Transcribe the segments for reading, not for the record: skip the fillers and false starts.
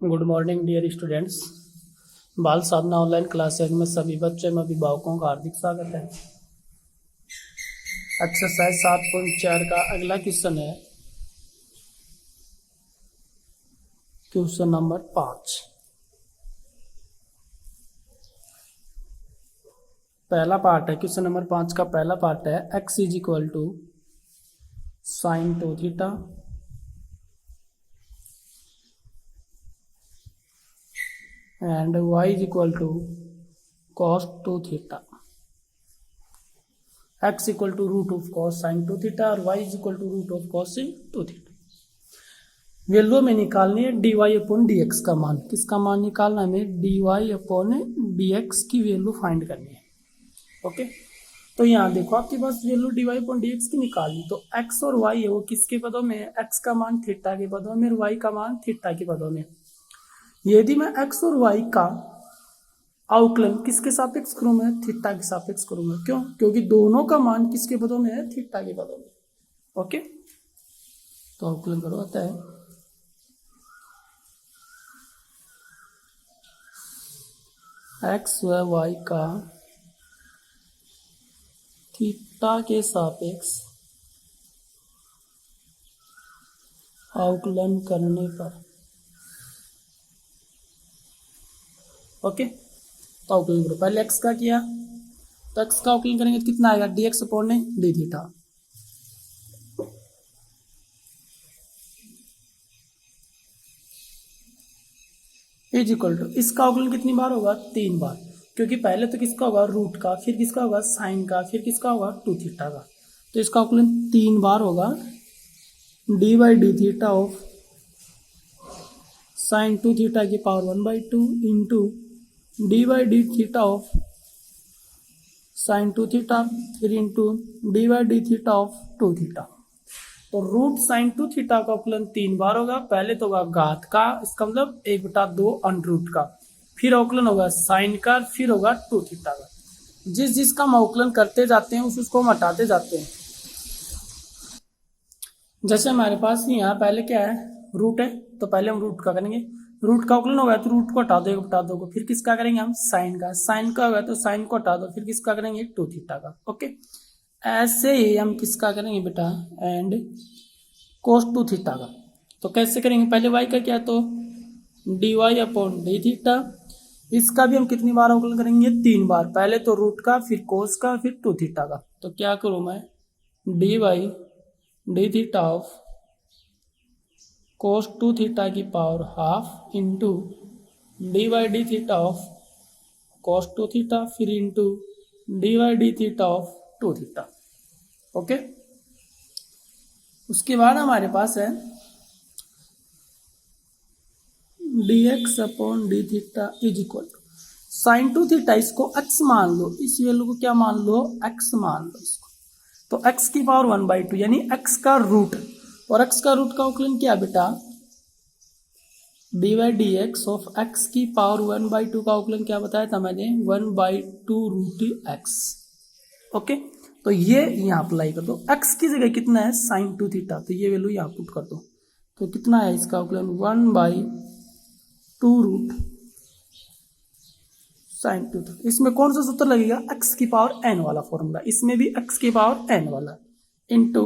Good morning dear students. बाल साधना online classes में सभी बच्चों में अभिभावकों का हार्दिक स्वागत है। एक्सरसाइज 7.4 का अगला क्वेश्चन है क्वेश्चन नंबर 5। पहला पार्ट है क्वेश्चन नंबर 5 का पहला पार्ट है x is equal to sine 2 theta and y is equal to cos 2 theta। x equal to root of cos sin 2 theta और y is equal to root of cos sin 2 theta। Value में निकालनी है dy upon dx का मान। किसका मान निकालना है हमें? dy अपॉन dx की वैल्यू फाइंड करनी है। ओके, तो यहाँ देखो आपके पास वैल्यू dy अपॉन dx की निकालनी, तो x और y है वो किसके पदों में है? x का मान थीटा के पदों में और y का मान थीटा के पदों में। यदि मैं x और y का अवकलन किसके सापेक्ष करूंगा? थीटा के सापेक्ष करूंगा। क्यों? क्योंकि दोनों का मान किसके पदों में है? थीटा के पदों में। ओके, तो अवकलन करो, आता है x व y का थीटा के सापेक्ष अवकलन करने पर। ओके, तो अवकलन करो। पहले x का किया तो x का अवकलन करेंगे तो कितना आएगा? dx upon D theta. Is equal to, इसका अवकलन कितनी बार होगा? 3 बार, क्योंकि पहले तो किसका होगा? रूट का, फिर किसका होगा? साइन का, फिर किसका होगा? 2 थीटा का। तो इसका अवकलन 3 बार होगा। D by D theta of sine 2 theta की power 1/2 into D by D theta of sine 2 theta, फिर into D by D theta of 2 theta. तो रूट साइन 2 थीटा का अवकलन 3 बार होगा। पहले तो होगा घात का, इसका मतलब 1/2 अंडर रूट का, फिर अवकलन होगा साइन का, फिर होगा 2 थीटा का। जिस जिसका हम अवकलन करते जाते हैं उसको हम हटाते जाते हैं। जैसे हमारे पास यहाँ पहले क्या है? रूट है, तो पहले हम रूट का करेंगे। रूट का अवकलन होगा तो रूट को हटा दो, 1/2 को, फिर किसका करेंगे हम? साइन का। साइन का होगा तो साइन को हटा दो, फिर किसका करेंगे? 2 थीटा का। ओके, ऐसे ही हम किसका करेंगे बेटा? एंड कोस 2 थीटा का। तो कैसे करेंगे? पहले y का क्या? तो dy अपॉन डी थीटा। इसका भी हम कितनी बार अवकलन करेंगे? 3 बार। पहले तो रूट का, फिर कोस का, फिर 2 थीटा का। तो क्या करूं मैं? dy D theta of cos 2 theta की power half into D by D theta of cos 2 theta, फिर into D by D theta of 2 theta. Okay, उसके बाद हमारे पास है dx upon D theta is equal to sine 2 theta. इसको x मान लो, इस वैल्यू को क्या मान लो? x मान लो इसको। तो x की पावर 1/2 यानी x का रूट, और x का रूट का अवकलन क्या बेटा? D by d x of x की पावर 1/2 का अवकलन क्या बताया था मैंने? 1/2 रूट x। ओके, तो ये यहाँ अप्लाई कर दो। x की जगह कितना है? साइन 2 थीटा, तो ये वैल्यू यहाँ पुट कर दो। तो कितना है इसका अवकलन? 1/2 रूट साइन 2 थीटा। इसमें कौन सा सूत्र लगेगा? x की पावर n वाला फॉर्मूला। इसमें भी x की पावर n वाला इंटू,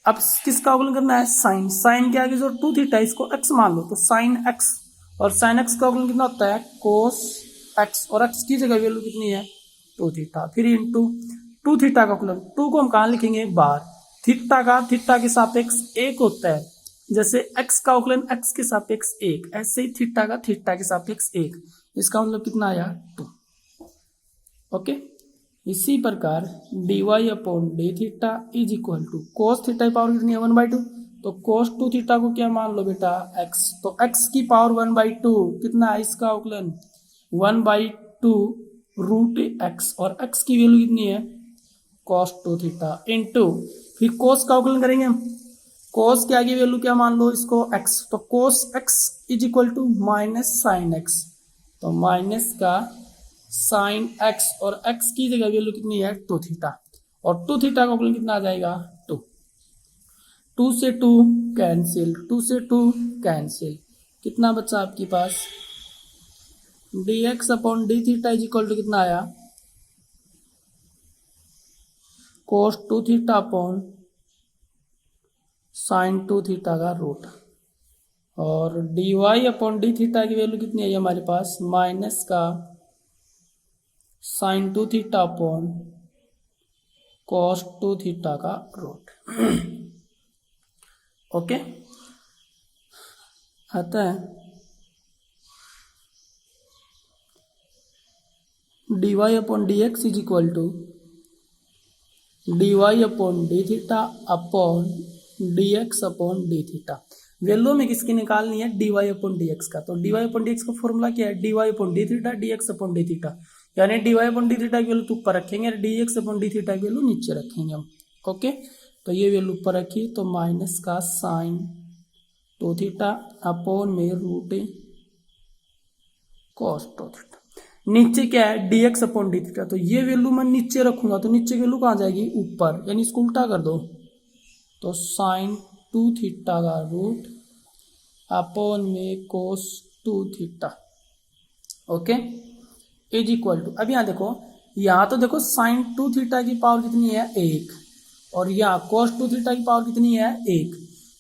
अब किसका अवकलन करना है? साइन। साइन के आगे जो 2 थीटा, इसको x मान लो, तो साइन x, और साइन x का अवकलन कितना होता है? कोस x, और x की जगह वैल्यू कितनी है? 2 थीटा, फिर इंटू 2 थीटा का अवकलन। 2 को हम कहाँ लिखेंगे? बार। थीटा का थीटा के सापेक्ष 1 होता है, जैसे x का अवकलन x के सापेक्ष 1, ऐसे ही थीटा का थीटा के सापेक्ष 1। इसका मतलब कितना आया? 2। ओके, इसी प्रकार dy upon D theta is equal to cos theta की पावर कितनी है? 1/2। तो कोस 2 थीटा को क्या मान लो बेटा? x। तो x की पावर 1/2 कितना है इसका अवकलन? 1/2 रूट x, और x की वैल्यू कितनी है? कोस 2 थीटा इंटू, फिर कोस का अवकलन करेंगे हम। कोस के आगे वैल्यू क्या मान लो? इसको x। तो cos x is equal to minus sine x। तो माइनस का साइन x, और x की जगह वैल्यू कितनी है? 2 थीटा, और 2 थीटा का अवकलन कितना आ जाएगा? 2। 2 से 2 कैंसिल, 2 से 2 कैंसिल, कितना बचा आपके पास, dx upon D theta is equal to कितना आया, cos 2 theta upon sin 2 theta का रूट, और dy अपॉन डी थीटा की वैल्यू कितनी आई हमारे पास, माइनस का sin 2 theta upon cos 2 theta का रूट। ओके, आता है dy upon d x is equal to dy upon D theta upon d x upon D theta. Value में किसकी निकालनी है, dy अपॉन डी एक्स का। तो dy अपॉन डी एक्स का फॉर्मूला क्या है, dy upon D theta dx upon D theta, यानी dy अपॉन डी थीटा की वैल्यू तो ऊपर रखेंगे, dx अपॉन डी थीटा की वैल्यू नीचे रखेंगे हम। ओके, तो ये वैल्यू ऊपर रखी, तो माइनस का साइन 2 थीटा अपॉन में रूट cos 2 थीटा। नीचे क्या है, dx अपॉन डी थीटा, तो ये वैल्यू मैं नीचे रखूंगा, तो नीचे वैल्यू कहाँ जाएगी, ऊपर, यानी इसको उल्टा कर दो, तो साइन 2 थीटा का रूट अपॉन में cos 2 theta. Okay, is equal to, अब यहाँ देखो, यहाँ तो देखो साइन 2 थीटा की पावर कितनी है, 1, और यहाँ cos 2 थीटा की पावर कितनी है, 1।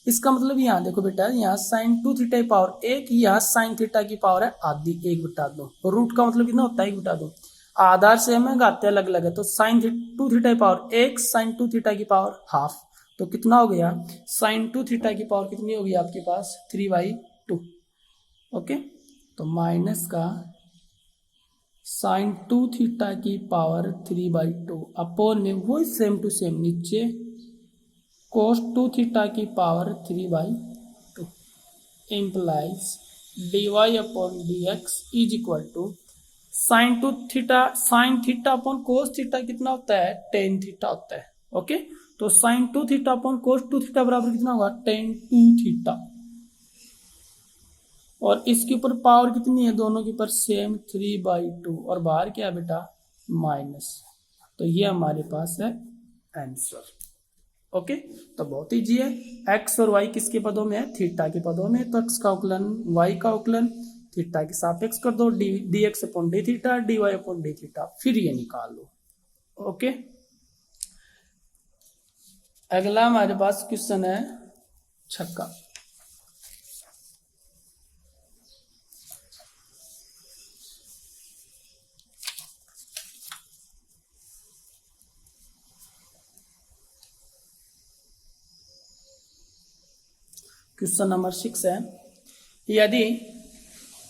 इसका मतलब यहाँ देखो बेटा, यहाँ साइन 2 थीटा की पावर 1, यहाँ साइन थीटा की पावर है आधी, 1/2। और रूट का मतलब कितना होता है, 1/2। आधार से हमें घाते अलग अलग है, तो साइन 2 थीटा की पावर 1, साइन 2 थीटा की पावर हाफ, तो कितना हो गया, साइन 2 थीटा की पावर कितनी होगी आपके पास, 3/2। ओके, तो माइनस का साइन 2 थीटा की पावर 3/2 अपॉन में वही सेम टू सेम नीचे cos 2 थीटा की power 3/2 implies dy upon d x is equal to sine 2 theta, sine theta upon cos theta कितना होता है, tan थीटा होता है। ओके, तो sine 2 theta upon cos 2 theta बराबर कितना होगा, tan 2 थीटा, और इसके ऊपर पावर कितनी है, दोनों के ऊपर सेम 3/2, और बाहर क्या है बेटा, माइनस। तो ये हमारे पास है आंसर। ओके, तो बहुत ईजी है, एक्स और वाई किसके पदों में है, थीटा के पदों में, तो एक्स का अवकलन वाई का अवकलन थीटा के सापेक्ष कर दो, d x upon D theta, d y upon D theta, फिर ये निकाल लो। ओके, अगला हमारे पास क्वेश्चन है छक्का। क्वेश्चन नंबर 6 है, यदि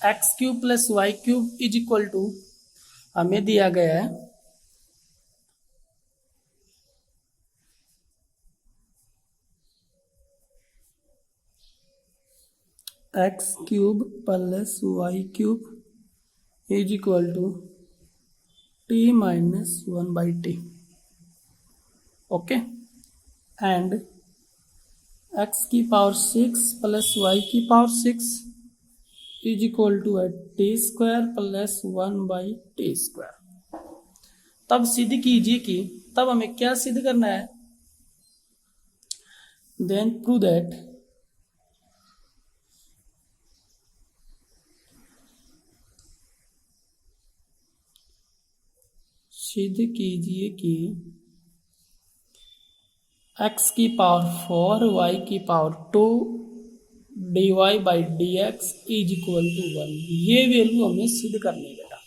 x cube plus y cube is equal to, हमें दिया गया है x cube plus y cube is equal to t minus 1/t। Okay, and x की पावर 6 प्लस वाई की पावर 6 इज इक्वल टू है t square plus 1/t²। तब सिद्ध कीजिए कि, तब हमें क्या सिद्ध करना है, देन प्रूव दैट सिद्ध कीजिए कि x की पावर 4 y की power 2 dy by d x is equal to 1। ये वैल्यू हमें सिद्ध करनी है बेटा,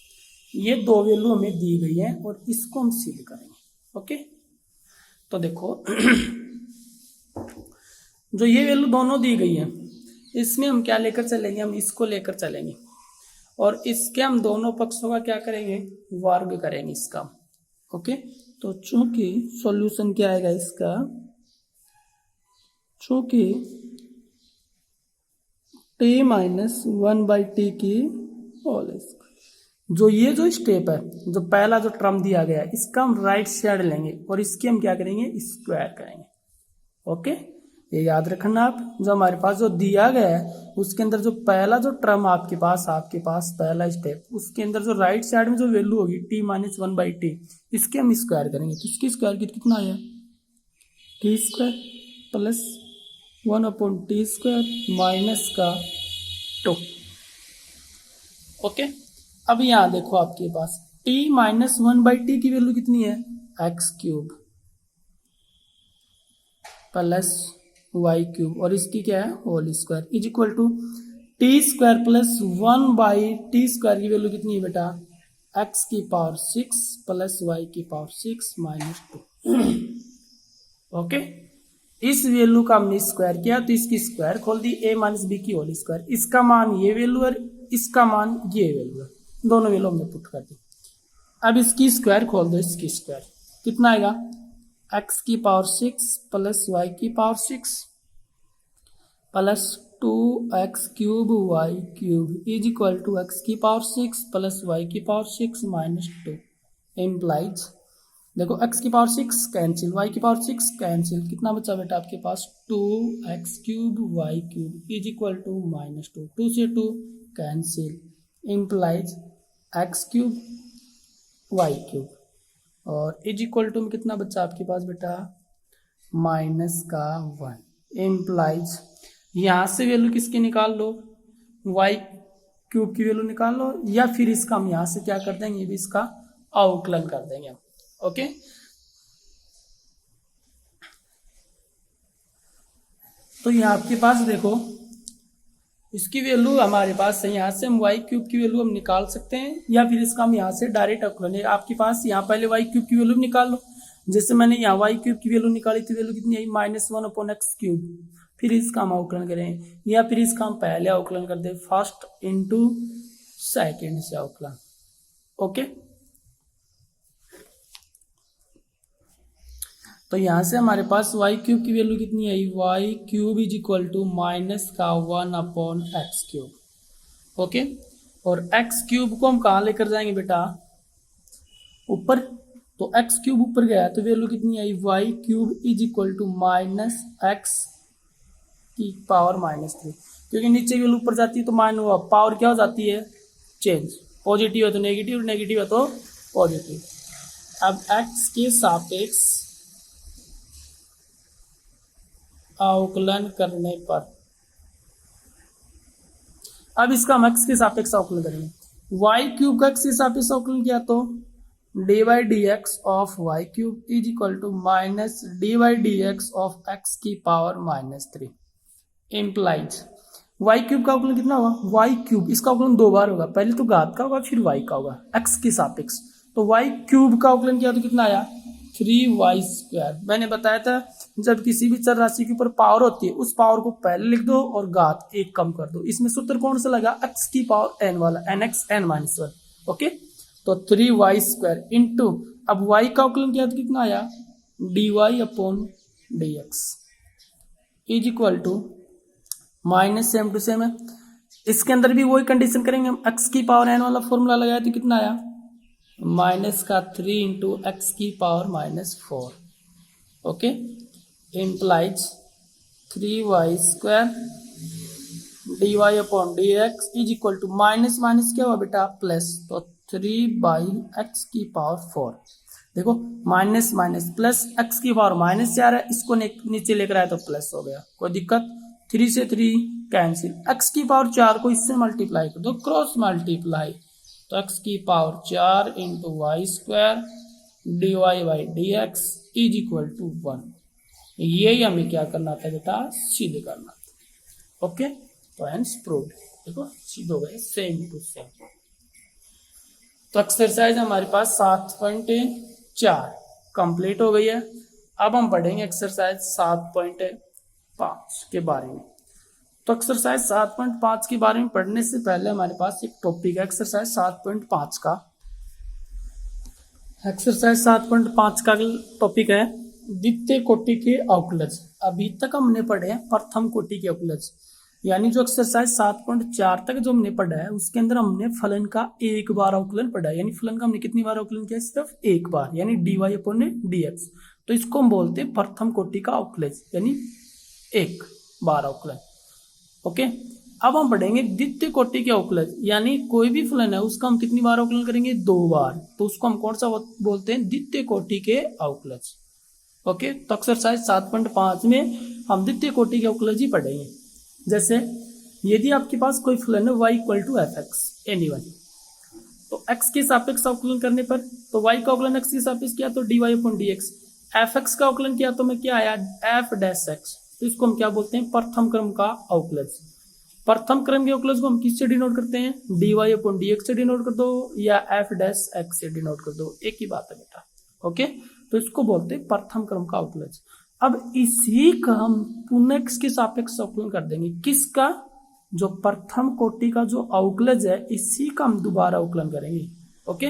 ये दो वैल्यू हमें दी गई है और इसको हम सिद्ध करेंगे। ओके, तो देखो जो ये वैल्यू दोनों दी गई है, इसमें हम क्या लेकर चलेंगे, हम इसको लेकर चलेंगे, और इसके हम दोनों पक्षों का क्या करेंगे, वर्ग करेंगे इसका। ओके, तो चूंकि सॉल्यूशन क्या आएगा इसका, चूंकि t माइनस 1/t की होल स्क्वायर, जो स्टेप है, जो पहला जो टर्म दिया गया है, इसका हम राइट साइड लेंगे और इसकी हम क्या करेंगे, स्क्वायर करेंगे। ओके, ये याद रखना आप, जो हमारे पास जो दिया गया है उसके अंदर जो पहला जो टर्म आपके पास पहला स्टेप, उसके अंदर जो राइट साइड में जो वैल्यू होगी t माइनस 1/t, इसके हम स्क्वायर करेंगे। तो इसकी स्क्वायर कितना आया, t² प्लस 1/t² माइनस का 2। ओके, अब यहाँ देखो आपके पास t माइनस 1/t की वैल्यू कितनी है, x cube plus y cube, और इसकी क्या है, whole square, is equal to t square plus 1/t² की वैल्यू कितनी है बेटा, एक्स की पावर 6 प्लस वाई की पावर 6 माइनस 2। ओके, इस वैल्यू का हमने स्क्वायर किया तो इसकी स्क्वायर खोल दी, a माइनस बी की होल स्क्वायर, इसका मान ये वैल्यू है, इसका मान ये वैल्यू है, दोनों वैल्यू हमने पुट कर दी। अब इसकी स्क्वायर खोल दो, इसकी स्क्वायर कितना आएगा, x की पावर 6 प्लस वाई की power 6 plus 2x cube y cube is equal to x की पावर 6 प्लस वाई की पावर 6 माइनस 2 इम्प्लाइज, देखो x की पावर 6 कैंसिल, y की पावर 6 कैंसिल, कितना बचा बेटा आपके पास, 2x cube y cube is equal to minus 2, 2 से 2 cancel, implies x cube y cube, और इज इक्वल टू में कितना बचा आपके पास बेटा, माइनस का 1, इम्प्लाइज यहाँ से वैल्यू किसकी निकाल लो, वाई क्यूब की वैल्यू निकाल लो, या फिर इसका हम यहाँ से क्या कर देंगे, ये भी इसका अवकलन कर देंगे हम। ओके, तो यहाँ आपके पास देखो इसकी वैल्यू हमारे पास है, यहाँ से हम वाई क्यूब की वैल्यू हम निकाल सकते हैं, या फिर इसका हम यहाँ से डायरेक्ट अवकलन है आपके पास, यहाँ पहले वाई क्यूब की वैल्यू निकाल लो, जैसे मैंने यहाँ वाई क्यूब की वैल्यू निकाली थी, वैल्यू कितनी आई, -1/x क्यूब, फिर इसका हम अवकलन करें, या फिर इसका हम पहले अवकलन कर दे, फर्स्ट इंटू सेकेंड से अवकलन। ओके, तो यहां से हमारे पास वाई क्यूब की वैल्यू कितनी आई, Y cube is equal to minus का 1/x क्यूब। ओके, और x क्यूब को हम कहाँ लेकर जाएंगे बेटा, ऊपर, तो x क्यूब ऊपर गया तो वैल्यू कितनी आई, Y cube is equal to minus X की पावर -3, क्योंकि नीचे की वैल्यू ऊपर जाती है तो पावर क्या हो जाती है, चेंज, पॉजिटिव है तो नेगेटिव, नेगेटिव है तो पॉजिटिव। अब x के सापेक्ष अवकलन करने पर, अब इसका हम x के सापेक्ष अवकलन करेंगे, वाई क्यूब का x के सापेक्ष अवकलन किया तो dy/dx of y cube is equal to minus dy/dx of x की पावर -3 इम्प्लाइज वाई क्यूब का अवकलन कितना होगा, वाई क्यूब, इसका अवकलन 2 बार होगा, पहले तो घात का होगा फिर वाई का होगा, x के सापेक्ष, तो वाई क्यूब का अवकलन किया तो कितना आया, 3y²। मैंने बताया था जब किसी भी चर राशि के ऊपर पावर होती है उस पावर को पहले लिख दो और घात 1 कम कर दो, इसमें सूत्र कौन सा लगा, x की पावर n वाला, nx n-1। ओके, तो 3y² इंटू, अब y का अवकलन किया तो कितना आया, dy/dx is equal to minus, same to same है, इसके अंदर भी वही कंडीशन करेंगे हम, x की पावर n वाला फॉर्मूला लगाया तो कितना आया, माइनस का 3 इंटू एक्स की power -4। Okay, implies 3y² dy/dx is equal to minus minus क्या हुआ बेटा, प्लस, तो 3/x की पावर 4। देखो माइनस माइनस प्लस, x की पावर माइनस 4 है, इसको नीचे लेकर आया तो प्लस हो गया, कोई दिक्कत, 3 से 3 कैंसिल, x की पावर 4 को इससे मल्टीप्लाई कर दो, क्रॉस मल्टीप्लाई, तो x की power 4 into y² dy/dx is equal to 1। यही हमें क्या करना था बेटा, सिद्ध करना था। ओके, तो हेंस प्रूव्ड, देखो सिद्ध हो गए, सेम टू सेम। तो एक्सरसाइज हमारे पास 7.4 कंप्लीट हो गई है। अब हम पढ़ेंगे एक्सरसाइज 7.5 के बारे में। तो एक्सरसाइज 7.5 के बारे में पढ़ने से पहले हमारे पास एक टॉपिक है एक्सरसाइज 7.5 का। एक्सरसाइज 7.5 का टॉपिक है द्वितीय कोटि के अवकलज। अभी तक हमने पढ़े हैं प्रथम कोटि के अवकलज, यानी जो एक्सरसाइज 7.4 तक जो हमने पढ़ा है उसके अंदर हमने फलन का एक बार अवकलन पढ़ा है, यानी फलन का हमने कितनी बार अवकलन किया, सिर्फ एक बार, यानी dy/dx। तो इसको हम बोलते हैं प्रथम कोटि का अवकलज, यानी एक बार अवकलन। ओके, अब हम पढ़ेंगे द्वितीय कोटि के अवकलज, यानी कोई भी फलन है उसका हम कितनी बार अवकलन करेंगे, 2 बार, तो उसको हम कौन सा बोलते हैं, द्वितीय कोटि के अवकलज। ओके, तो एक्सरसाइज 7.5 में हम द्वितीय कोटि के अवकलज ही पढ़ेंगे। जैसे यदि आपके पास कोई फलन है y equal to f x any one, तो x के सापेक्ष अवकलन करने पर तो y का अवकलन x के सापेक्ष किया तो dy upon dx, F x का अवकलन किया तो मैं क्या आया एफ डैश एक्स, तो इसको हम क्या बोलते हैं प्रथम क्रम का अवकलज। प्रथम क्रम के अवकलज को हम किससे डिनोट करते हैं dy अपॉन dx से डिनोट कर दो या एफ डैश एक्स से डिनोट कर दो, एक ही बात है बेटा। ओके, तो इसको बोलते हैं प्रथम क्रम का अवकलज। अब इसी का हम पुनः x के सापेक्ष अवकलन कर देंगे, किसका, जो प्रथम कोटि का जो अवकलज है इसी का हम दोबारा अवकलन करेंगे। ओके,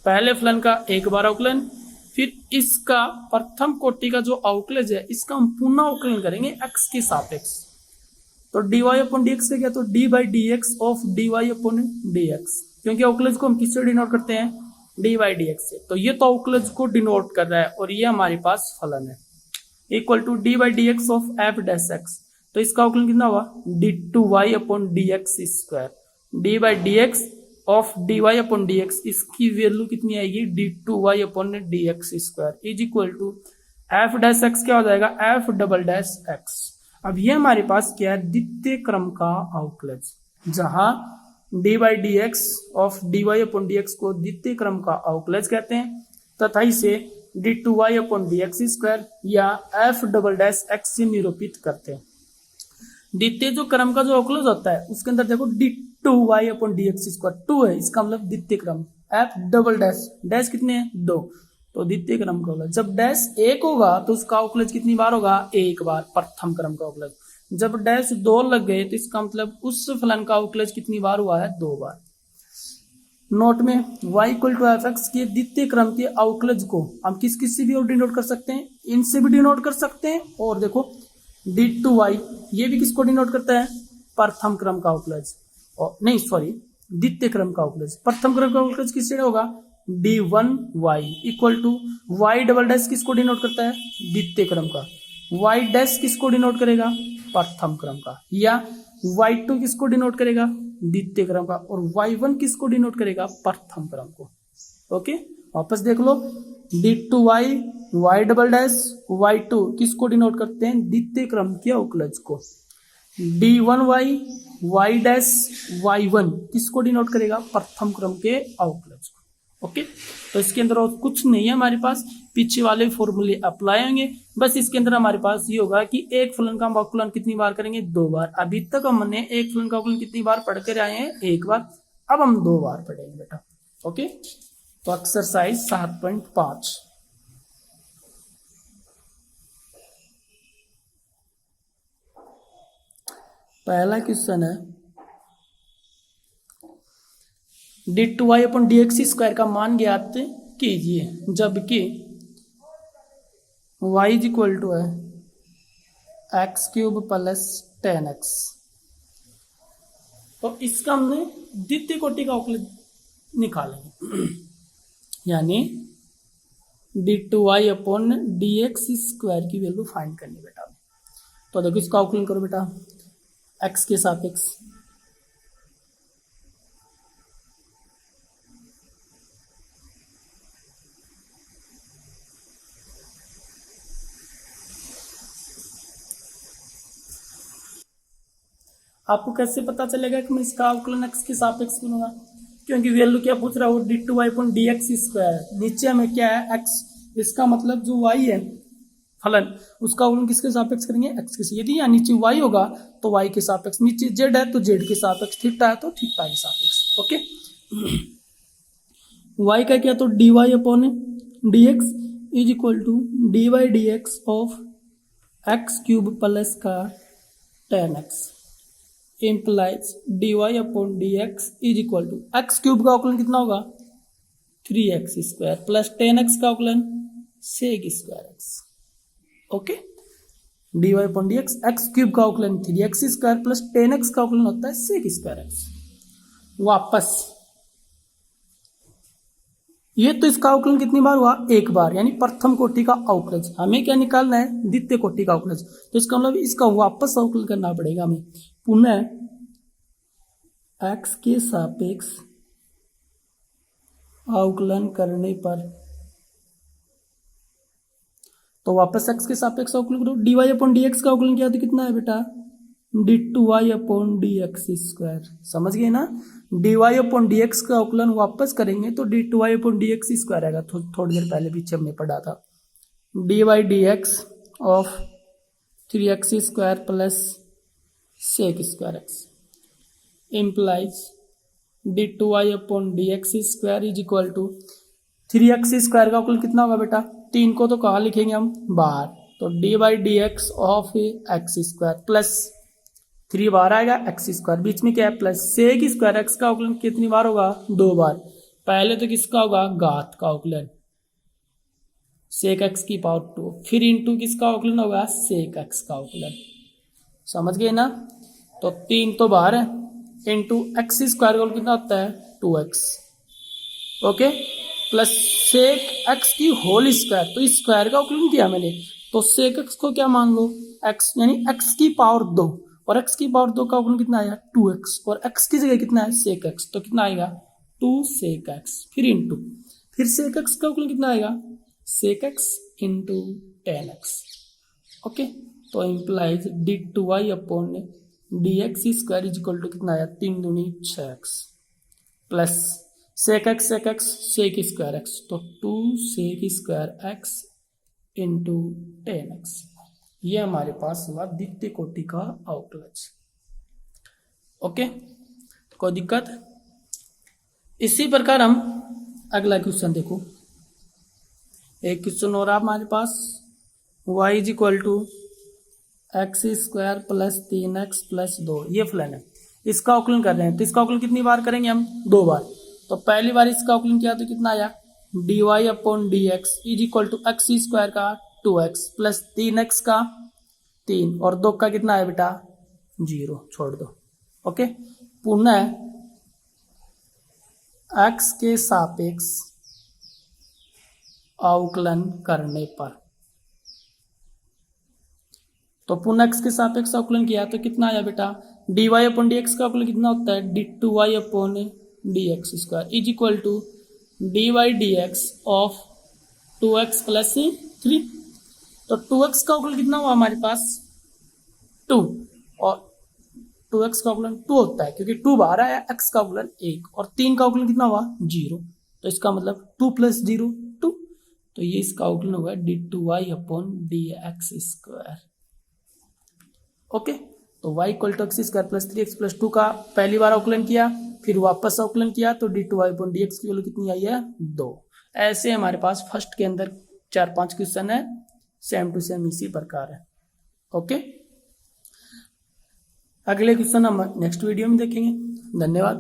पहले फलन का एक बार अवकलन, फिर इसका प्रथम कोटि का जो अवकलज है इसका हम पुनः अवकलन करेंगे x के सापेक्ष। तो dy अपॉन dx से क्या, तो d by d x of dy upon dx, क्योंकि अवकलज को हम किससे डिनोट करते हैं d बाई डी एक्स से, तो ये तो अवकलज को डिनोट कर रहा है और ये हमारे पास फलन है equal to d by d x of f dash x, तो इसका अवकलन कितना हुआ d2y upon dx square, d by d x of dy upon dx, इसकी वैल्यू कितनी आएगी d2y upon dx square is equal to f dash x क्या हो जाएगा एफ डबल डैश एक्स। अब ये हमारे पास क्या है द्वितीय क्रम का अवकलज, जहां d by d x of dy upon dx को द्वितीय क्रम का अवकलज कहते हैं तथा इसे d2y अपॉन dx स्क्वायर या एफ डबल डैश एक्स से निरूपित करते हैं। द्वितीय जो क्रम का जो अवकलज होता है उसके अंदर देखो d2y अपॉन dx स्क्वायर 2 है, इसका मतलब द्वितीय क्रम, एफ डबल डैश डैश कितने हैं 2, तो द्वितीय क्रम का अवकलज। जब डैश 1 होगा तो उसका अवकलज कितनी बार होगा एक बार, प्रथम क्रम का अवकलज। जब डैश 2 लग गए तो इसका मतलब उस फलन का अवकलज कितनी बार हुआ है 2 बार। नोट में y equal to f x के द्वितीय क्रम के अवकलज को हम किस किस से भी और डिनोट कर सकते हैं, इनसे भी डिनोट कर सकते हैं, और देखो d2y ये भी किसको डिनोट करता है प्रथम क्रम का अवकलज, और नहीं सॉरी द्वितीय क्रम का अवकलज। प्रथम क्रम का अवकलज किससे होगा d1y equal to y double dash किसको डिनोट करता है द्वितीय क्रम का, y डैश किसको डिनोट करेगा प्रथम क्रम का, या y2 किसको डिनोट करेगा द्वितीय क्रम का, और y1 किसको डिनोट करेगा प्रथम क्रम को। ओके, वापस देख लो d2y y double dash y2 किसको डिनोट करते हैं द्वितीय क्रम के अवकलज को, d1y y डैश y1 किसको डिनोट करेगा प्रथम क्रम के अवकलज को। ओके, तो इसके अंदर और कुछ नहीं है हमारे पास, पीछे वाले फॉर्मूले अप्लाई होंगे, बस इसके अंदर हमारे पास ये होगा कि एक फलन का अवकलन कितनी बार करेंगे 2 बार। अभी तक हमने एक फलन का अवकलन कितनी बार पढ़ कर आए हैं 1 बार, अब हम 2 बार पढ़ेंगे बेटा। ओके, तो एक्सरसाइज 7.5 पहला क्वेश्चन है d2y अपॉन dx स्क्वायर का मान ज्ञात कीजिए जबकि y इज इक्वल टू है एक्स क्यूब प्लस 10x। तो इसका हमने द्वितीय कोटि का अवकलन निकालेंगे यानी d2y अपॉन dx स्क्वायर की वैल्यू फाइंड करनी बेटा। तो देखो इसका अवकलन करो बेटा x के सापेक्ष, आपको कैसे पता चलेगा कि मैं इसका अवकलन x के सापेक्ष करूंगा, क्योंकि वैल्यू क्या पूछ रहा है d2y अपॉन dx स्क्वायर, नीचे हमें क्या है x, इसका मतलब जो y है फलन उसका अवकलन किसके सापेक्ष करेंगे x के। यदि यहाँ नीचे y होगा तो y के सापेक्ष, नीचे z है तो z के सापेक्ष, थीटा है तो थीटा के सापेक्ष। ओके, y का क्या तो dy upon dx is equal to dy by d x of x cube plus का 10x implies dy upon dx is equal to x cube का अवकलन कितना होगा 3x स्क्वायर प्लस 10x का अवकलन sec square x। Okay, dy upon dx x cube का अवकलन 3x square plus 10x का अवकलन होता है sec स्क्वायर x। वापस ये तो इसका अवकलन कितनी बार हुआ 1 बार, यानी प्रथम कोटि का अवकलज। हमें क्या निकालना है द्वितीय कोटि का अवकलज, तो इसका मतलब इसका वापस अवकलन करना पड़ेगा हमें पुनः x के सापेक्ष अवकलन करने पर। तो वापस x के सापेक्ष अवकलन करो, dy अपॉन dx का अवकलन किया तो कितना है बेटा d2y/dx²। समझ गए ना, dy/dx का अवकलन वापस करेंगे तो d2y/dx² आएगा। थोड़ी देर पहले पीछे हमने पढ़ा था। dy/dx of 3x² plus sec² implies d2y/dx² is equal to 3x² का अवकलन कितना होगा बेटा, 3 को तो कहाँ लिखेंगे हम, बाहर, तो d/dx ऑफ x² प्लस 3 बार आएगा x², बीच में क्या है प्लस sec² x का अवकलन कितनी बार होगा, 2 बार। पहले तो किसका होगा, घात का अवकलन sec x⁻², फिर इंटू किसका अवकलन होगा, sec x का अवकलन। समझ गए ना, तो 3 तो बाहर है, इंटू x² का अवकलन कितना होता है, 2x, okay, plus sec x की होल स्क्वायर, तो इस स्क्वायर का अवकलन किया मैंने, तो sec x को क्या मान लो, x यानी x⁻², और x⁻² का अवकलन कितना आएगा, 2x, और x की जगह कितना है, sec x, तो कितना आएगा 2 sec x, फिर इंटू, फिर sec x का अवकलन कितना आएगा, sec x into tan x, okay. तो implies d2y/dx² is equal to कितना आया, 3 दूनी 6x plus sec x sec² x, तो 2 sec² x into tan x। ये हमारे पास हुआ द्वितीय कोटि का अवकलज, ओके, कोई दिक्कत। इसी प्रकार हम अगला क्वेश्चन देखो, एक क्वेश्चन और हमारे पास, y is equal to x² plus 3x plus 2, ये फलन है, इसका अवकलन कर रहे हैं, तो इसका अवकलन कितनी बार करेंगे हम, 2 बार। तो पहली बार इसका अवकलन किया तो कितना आया, dy/dx is equal to x² का 2x प्लस 3x का 3, और 2 का कितना है बेटा, 0, छोड़ दो, ओके। पुनः x के सापेक्ष अवकलन करने पर, तो पुनः x के सापेक्ष अवकलन किया तो कितना आया बेटा, dy/dx का अवकलन कितना होता है, d2y/dx² is equal to dy/dx of 2x plus 3, तो 2x का अवकलन कितना हुआ हमारे पास, 2, और 2x का अवकलन 2 होता है क्योंकि 2 बाहर आया, x का अवकलन 1, और 3 का अवकलन कितना हुआ, 0, तो इसका मतलब 2 + 0 2, तो ये इसका अवकलन होगा d2y/dx², ओके। तो y = x² plus 3x plus 2 का पहली बार अवकलन किया, फिर वापस अवकलन किया, तो d2y/dx की वैल्यू कितनी आई है, 2। ऐसे हमारे पास फर्स्ट के अंदर 4-5 क्वेश्चन है, सेम टू सेम इसी प्रकार है, ओके। अगले क्वेश्चन हम नेक्स्ट वीडियो में देखेंगे। धन्यवाद।